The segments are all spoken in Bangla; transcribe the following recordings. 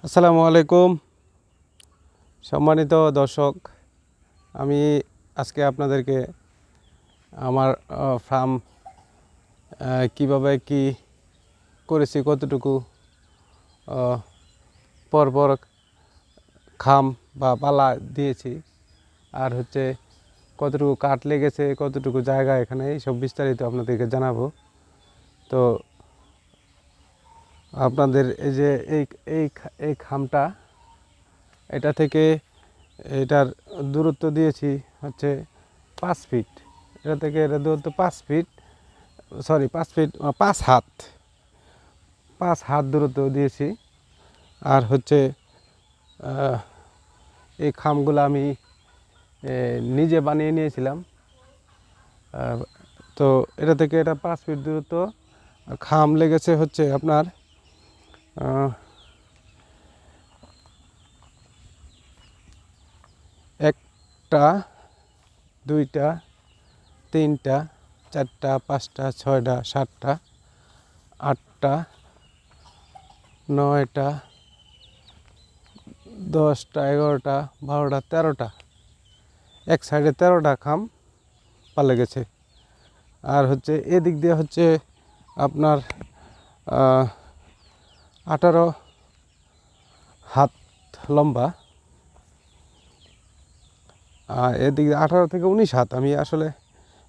আসসালামু আলাইকুম সম্মানিত দর্শক। আমি আজকে আপনাদেরকে আমার ফার্ম কিভাবে কি করেছি, কতটুকু পরপর খাম বা পালা দিয়েছি, আর হচ্ছে কতটুকু কাঠ লেগেছে, কতটুকু জায়গা এখানে, সব বিস্তারিত আপনাদেরকে জানাবো। তো আপনাদের এই যে এই এই খামটা, এটা থেকে এটার দূরত্ব দিয়েছি হচ্ছে 5 ফিট। এটা থেকে এটা দূরত্ব 5 ফিট, সরি 5 ফিট, 5 হাত, 5 হাত দূরত্ব দিয়েছি। আর হচ্ছে এই খামগুলো আমি নিজে বানিয়ে নিয়েছিলাম। তো এটা থেকে এটা 5 ফিট দূরত্ব। খাম লেগেছে হচ্ছে আপনার একটা, দুইটা, তিনটা, চারটা, পাঁচটা, ছয়টা, সাতটা, আটটা, নয়টা, 10টা, 11টা, 12টা, 13টা, এক সাইডে 13টা খাম পালে গেছে। আর হচ্ছে এদিক দিয়ে হচ্ছে আপনার 18 হাত লম্বা, আর এদিকে 18 থেকে 19 হাত। আমি আসলে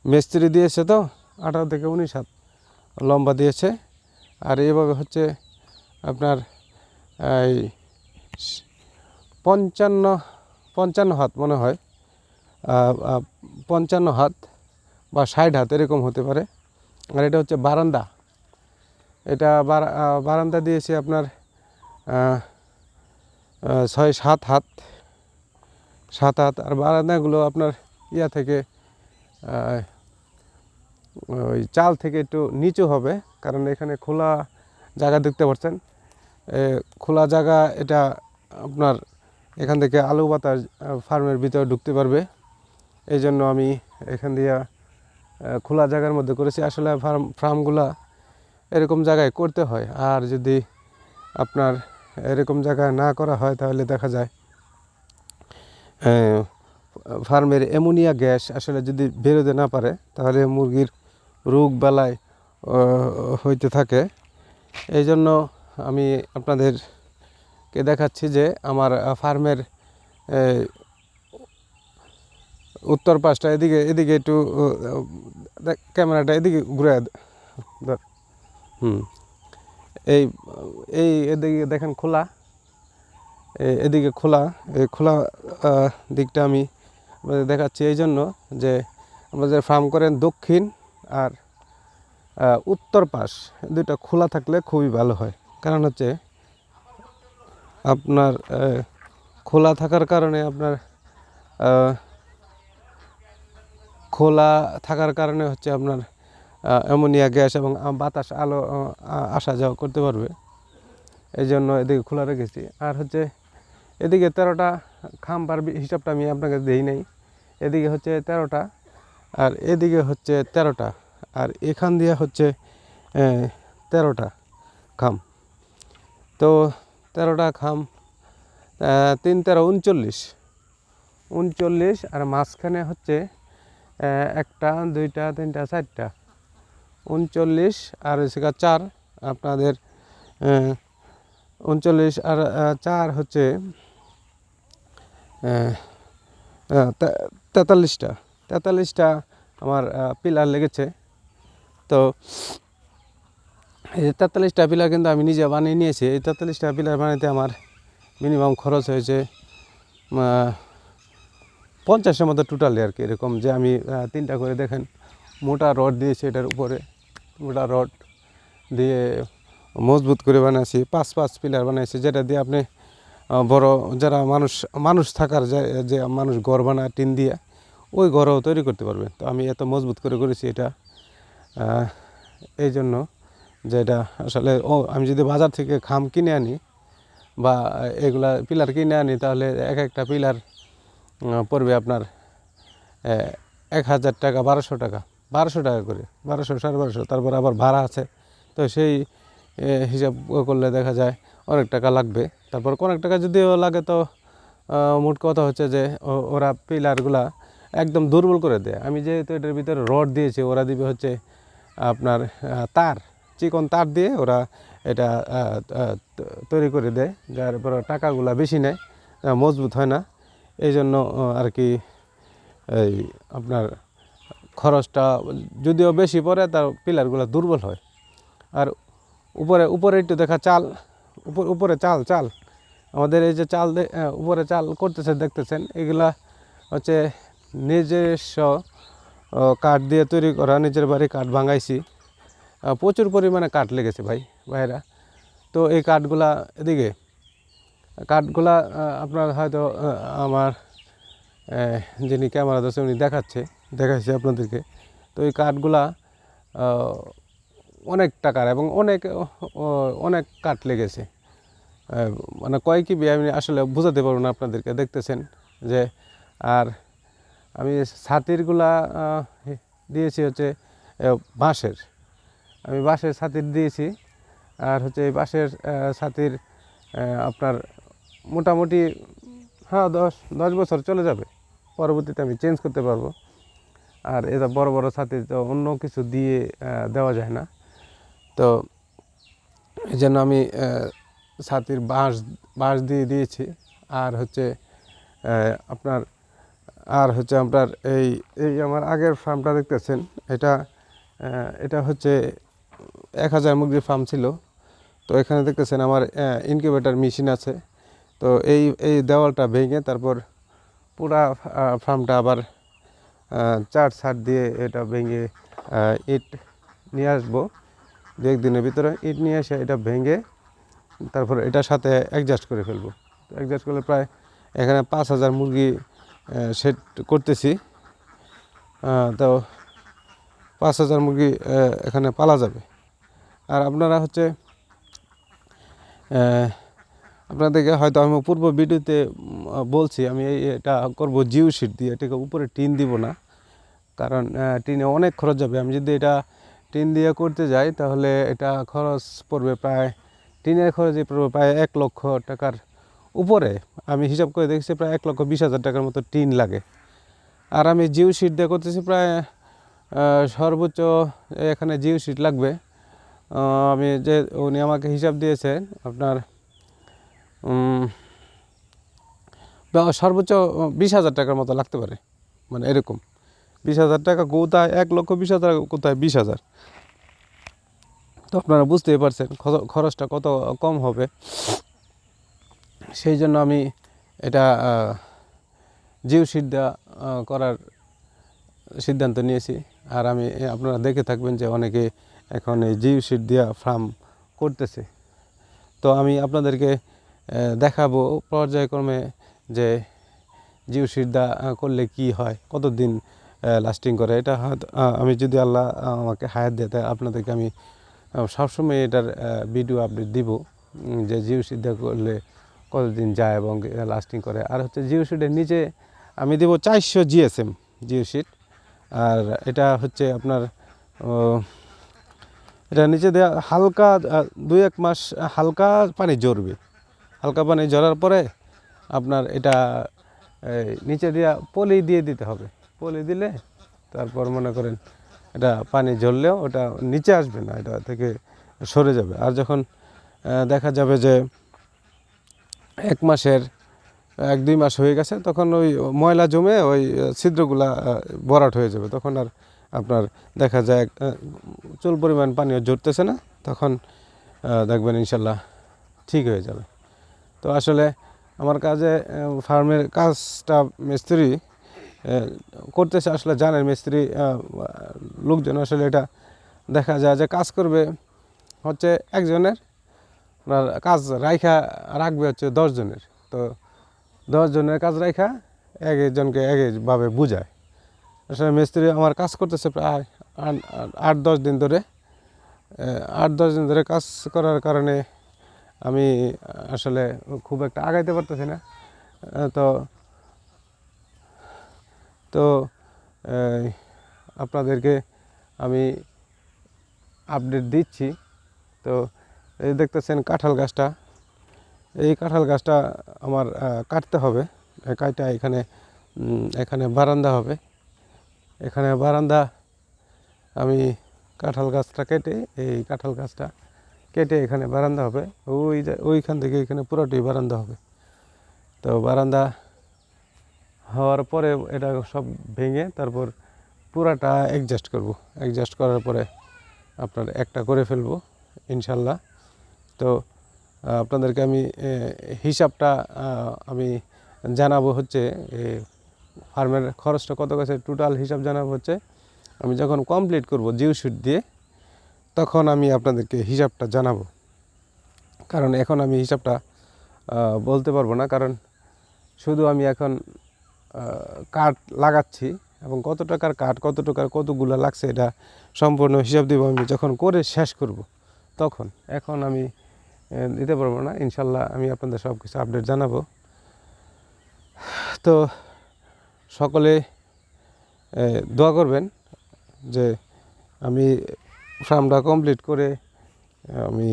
মিস্ত্রি দিয়েছে, তো 18 থেকে 19 হাত লম্বা দিয়েছে। আর এইভাবে হচ্ছে আপনার এই 55 হাত মনে হয়, 55 হাত বা 60 হাত এরকম হতে পারে। আর এটা হচ্ছে বারান্দা। এটা বারান্দা দিয়েছি আপনার 6-7 হাত, 7 হাত। আর বারান্দাগুলো আপনার ইয়া থেকে ওই চাল থেকে একটু নিচু হবে, কারণ এখানে খোলা জায়গা দেখতে পাচ্ছেন। খোলা জায়গা, এটা আপনার এখান থেকে আলু বাতাস ফার্মের ভিতরে ঢুকতে পারবে। এই জন্য আমি এখান দিয়ে খোলা জায়গার মধ্যে করেছি। আসলে ফার্মগুলা এরকম জায়গায় করতে হয়। আর যদি আপনার এরকম জায়গায় না করা হয়, তাহলে দেখা যায় ফার্মের অ্যামোনিয়া গ্যাস আসলে যদি বেরোতে না পারে, তাহলে মুরগির রোগ বালাই হইতে থাকে। এই জন্য আমি আপনাদেরকে দেখাচ্ছি যে আমার ফার্মের উত্তর পাশটা, এদিকে এদিকে একটু ক্যামেরাটা এদিকে ঘুরে ধর। এই এই এদিকে দেখেন খোলা, এদিকে খোলা, এই খোলা দিকটা আমি আপনাদের দেখাচ্ছি এই জন্য যে আমাদের ফার্ম করেন দক্ষিণ আর উত্তর পাশ, দুইটা খোলা থাকলে খুবই ভালো হয়। কারণ হচ্ছে আপনার খোলা থাকার কারণে হচ্ছে আপনার অ্যামোনিয়া গ্যাস এবং বাতাস আলো আসা যাওয়া করতে পারবে। এই জন্য এদিকে খোলা রেখেছি। আর হচ্ছে এদিকে 13টা খাম্বার হিসাবটা আমি আপনাকে দিই নাই। এদিকে হচ্ছে 13টা, আর এদিকে হচ্ছে 13টা, আর এখান দিয়ে হচ্ছে 13টা খাম। তো 13টা খাম, 3-13 39, আর মাঝখানে হচ্ছে 1টা, 2টা, 3টা, 4টা, 39, আর হচ্ছে 4 আপনাদের 39 আর 4 হচ্ছে 43টা আমার পিলার লেগেছে। তো এই 43টা পিলার কিন্তু আমি নিজে বানিয়ে নিয়েছি। এই 43টা পিলার বানাইতে আমার মিনিমাম খরচ হয়েছে 50-এর মতো টোটালি আর কি। এরকম যে আমি 3টা করে দেখেন মোটা রড দিয়েছি, এটার উপরে মোটা রড দিয়ে মজবুত করে বানাইছি। 5 পিলার বানাইছি, যেটা দিয়ে আপনি বড় যারা মানুষ থাকার যে মানুষ ঘর বানায় টিন দিয়ে, ওই ঘরও তৈরি করতে পারবে। তো আমি এত মজবুত করে করেছি এটা এই জন্য যে এটা আসলে আমি যদি বাজার থেকে খাম কিনে আনি বা এগুলা পিলার কিনে আনি, তাহলে একটা পিলার পড়বে আপনার 1000 টাকা, 1200 টাকা, 1200 টাকা করে, 1200, 1250। তারপর আবার ভাড়া আছে। তো সেই হিসাব করলে দেখা যায় অনেক টাকা লাগবে। তারপর অনেক টাকা যদিও লাগে তো মোট কথা হচ্ছে যে ওরা পিলারগুলা একদম দুর্বল করে দেয়। আমি যেহেতু এটার ভিতরে রড দিয়েছি, ওরা দিবে হচ্ছে আপনার তার, চিকন তার দিয়ে ওরা এটা তৈরি করে দেয়, যার পর টাকাগুলা বেশি নেয়, মজবুত হয় না। এই জন্য আর কি এই আপনার খরচটা যদিও বেশি পড়ে, তার পিলারগুলো দুর্বল হয়। আর উপরে উপরে একটু দেখা চাল, উপরে চাল চাল আমাদের এই যে চাল উপরে চাল করতেছে দেখতেছেন, এগুলা হচ্ছে নিজস্ব কাঠ দিয়ে তৈরি করা, নিজের বাড়ি কাঠ ভাঙাইছি, প্রচুর পরিমাণে কাঠ লেগেছে ভাই ভাইরা। তো এই কাঠগুলা এদিকে কাঠগুলা আপনার হয়তো আমার যিনি ক্যামেরা ধরছে উনি দেখাচ্ছে আপনাদেরকে। তো এই কাঠগুলা অনেক টাকার এবং অনেক কাঠ লেগেছে, মানে কয় কিবি আমি আসলে বোঝাতে পারবো না আপনাদেরকে, দেখতেছেন যে। আর আমি ছাতিরগুলা দিয়েছি হচ্ছে বাঁশের, আমি বাঁশের ছাতির দিয়েছি। আর হচ্ছে এই বাঁশের ছাতির আপনার মোটামুটি হ্যাঁ 10 বছর চলে যাবে, পরবর্তীতে আমি চেঞ্জ করতে পারবো। আর এটা বড় বড় ছাতি তো অন্য কিছু দিয়ে দেওয়া যায় না, তো এই জন্য আমি ছাতির বাঁশ দিয়ে দিয়েছি। আর হচ্ছে আপনার আপনার এই এই আমার আগের ফার্মটা দেখতেছেন, এটা হচ্ছে 1000 মুরগির ফার্ম ছিল। তো এখানে দেখতেছেন আমার ইনকিউবেটর মেশিন আছে। তো এই দেওয়ালটা ভেঙে তারপর পুরা ফার্মটা আবার চার ছাদ দিয়ে এটা ভেঙে ইট নিয়ে আসবো 2-1 দিনের ভিতরে। ইট নিয়ে এসে এটা ভেঙে তারপর এটার সাথে অ্যাডজাস্ট করে ফেলবো। অ্যাডজাস্ট করলে প্রায় এখানে 5000 মুরগি সেট করতেছি। তো 5000 মুরগি এখানে পালা যাবে। আর আপনারা হচ্ছে আপনাদেরকে হয়তো আমি পূর্ব ভিডিওতে বলছি, আমি এটা করব জিও শিট দিয়ে, এটাকে উপরে টিন দিব না, কারণ টিনে অনেক খরচ যাবে। আমি যদি এটা টিন দিয়ে করতে যাই তাহলে এটা খরচ পড়বে প্রায়, টিনের খরচই পড়বে প্রায় 1 লক্ষ টাকার উপরে। আমি হিসাব করে দেখছি প্রায় 1,20,000 টাকার মতো টিন লাগে। আর আমি জিও শিট দিয়ে করতেছি প্রায় সর্বোচ্চ এখানে জিও শিট লাগবে, আমি যে উনি আমাকে হিসাব দিয়েছেন আপনার সর্বোচ্চ 20,000 টাকার মতো লাগতে পারে, মানে এরকম 20,000 টাকা কোথায়, 1,20,000 কোথায় 20,000। তো আপনারা বুঝতেই পারছেন খরচটা কত কম হবে। সেই জন্য আমি এটা জিও শিট দেওয়া করার সিদ্ধান্ত নিয়েছি। আর আমি আপনারা দেখে থাকবেন যে অনেকে এখন এই জিও শিট দেওয়া ফার্ম করতেছে। তো আমি আপনাদেরকে দেখাবো পর্যায়ক্রমে যে জিও শিট দেওয়া করলে কি হয়, কতদিন লাস্টিং করে। এটা হয়তো আমি যদি আল্লাহ আমাকে হায়াত দেয় তাই আপনাদেরকে আমি সবসময় এটার ভিডিও আপডেট দিব, যে জিও শিট দেওয়া করলে কতদিন যায় এবং লাস্টিং করে। আর হচ্ছে জিও শিটের নিচে আমি দেব 400 জিএসএম জিও শিট। আর এটা হচ্ছে আপনার এটা নিচে দেওয়া হালকা 2-1 মাস হালকা পানি ঝরবে, হালকা পানি ঝরার পরে আপনার এটা নিচে দেওয়া পলি দিয়ে দিতে হবে। পলি দিলে তারপর মনে করেন এটা পানি ঝরলেও ওটা নিচে আসবে না, এটা থেকে সরে যাবে। আর যখন দেখা যাবে যে 1 মাসের 1-2 মাস হয়ে গেছে, তখন ওই ময়লা জমে ওই ছিদ্রগুলা ভরাট হয়ে যাবে, তখন আর আপনার দেখা যায় চুল পরিমাণ পানিও ঝরতেছে না, তখন দেখবেন ইনশাল্লাহ ঠিক হয়ে যাবে। তো আসলে আমার কাজে ফার্মের কাজটা মিস্ত্রি করতেছে, আসলে জানেন মিস্ত্রি লোকজন আসলে এটা দেখা যায় যে কাজ করবে হচ্ছে একজনের, কাজ রাখবে হচ্ছে 10 জনের। তো 10 জনের কাজ রাখা একজনকে একভাবে বুঝায়। আসলে মিস্ত্রি আমার কাজ করতেছে প্রায় 8-10 দিন ধরে। 8-10 দিন ধরে কাজ করার কারণে আমি আসলে খুব একটা আগাইতে পারতেছি না। তো তো আপনাদেরকে আমি আপডেট দিচ্ছি। তো এই দেখতেছেন কাঁঠাল গাছটা, এই কাঁঠাল গাছটা আমার কাটতে হবে। কাটা এখানে বারান্দা হবে, এখানে বারান্দা আমি কাঁঠাল গাছটা কেটে এই কাঁঠাল গাছটা কেটে এখানে বারান্দা হবে। ওইখান থেকে এখানে পুরোটাই বারান্দা হবে। তো বারান্দা হওয়ার পরে এটা সব ভেঙে তারপর পুরাটা অ্যাডজাস্ট করব। অ্যাডজাস্ট করার পরে আপনার একটা করে ফেলবো ইনশাল্লাহ। তো আপনাদেরকে আমি হিসাবটা আমি জানাবো হচ্ছে ফার্মের খরচটা কত গেছে টোটাল হিসাব জানাবো হচ্ছে আমি যখন কমপ্লিট করব জিও শিট দিয়ে, তখন আমি আপনাদেরকে হিসাবটা জানাবো। কারণ এখন আমি হিসাবটা বলতে পারবো না, কারণ শুধু আমি এখন কাঠ লাগাচ্ছি এবং কত টাকার কাঠ কত টাকার কতগুলো লাগছে এটা সম্পূর্ণ হিসাব দেবো আমি যখন করে শেষ করব তখন। এখন আমি দিতে পারবো না। ইনশাল্লাহ আমি আপনাদের সব কিছু আপডেট জানাবো। তো সকলে দোয়া করবেন যে আমি ফার্মটা কমপ্লিট করে আমি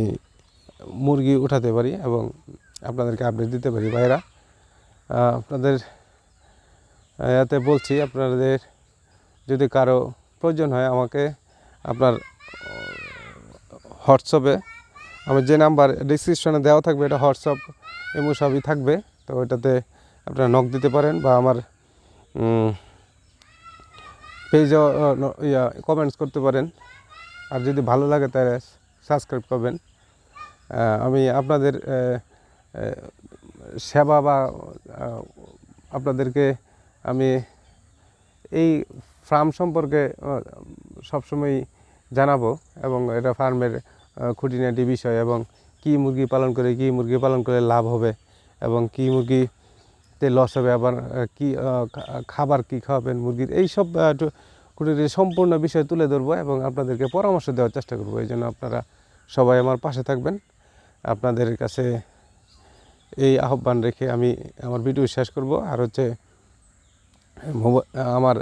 মুরগি উঠাতে পারি এবং আপনাদেরকে আপডেট দিতে পারি। ভাইরা আপনাদের এতে বলছি, আপনাদের যদি কারো প্রয়োজন হয় আমাকে আপনার হোয়াটসঅ্যাপে আমার যে নাম্বার ডিসক্রিপশনে দেওয়া থাকবে, এটা হোয়াটসঅ্যাপ এমো সবই থাকবে। তো ওইটাতে আপনারা নক দিতে পারেন বা আমার পেজও কমেন্টস করতে পারেন। আর যদি ভালো লাগে তাহলে সাবস্ক্রাইব করবেন। আমি আপনাদের সেবা বা আপনাদেরকে আমি এই ফার্ম সম্পর্কে সবসময় জানাবো এবং এটা ফার্মের খুঁটিনাটি বিষয় এবং কী মুরগি পালন করে লাভ হবে এবং কী মুরগিতে লস হবে, আবার কী খাবার কী খাওয়াবেন মুরগির, এইসব খুঁটিনাটি সম্পূর্ণ বিষয় তুলে ধরবো এবং আপনাদেরকে পরামর্শ দেওয়ার চেষ্টা করবো। এই জন্য আপনারা সবাই আমার পাশে থাকবেন। আপনাদের কাছে এই আহ্বান রেখে আমি আমার ভিডিও শেষ করব। আর হচ্ছে আমার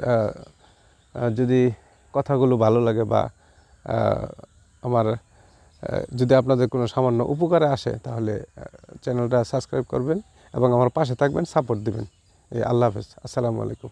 যদি কথাগুলো ভালো লাগে বা আমার যদি আপনাদের কোনো সামান্য উপকারে আসে তাহলে চ্যানেলটা সাবস্ক্রাইব করবেন এবং আমার পাশে থাকবেন, সাপোর্ট দিবেন। আল্লাহ হাফেজ, আসসালামু আলাইকুম।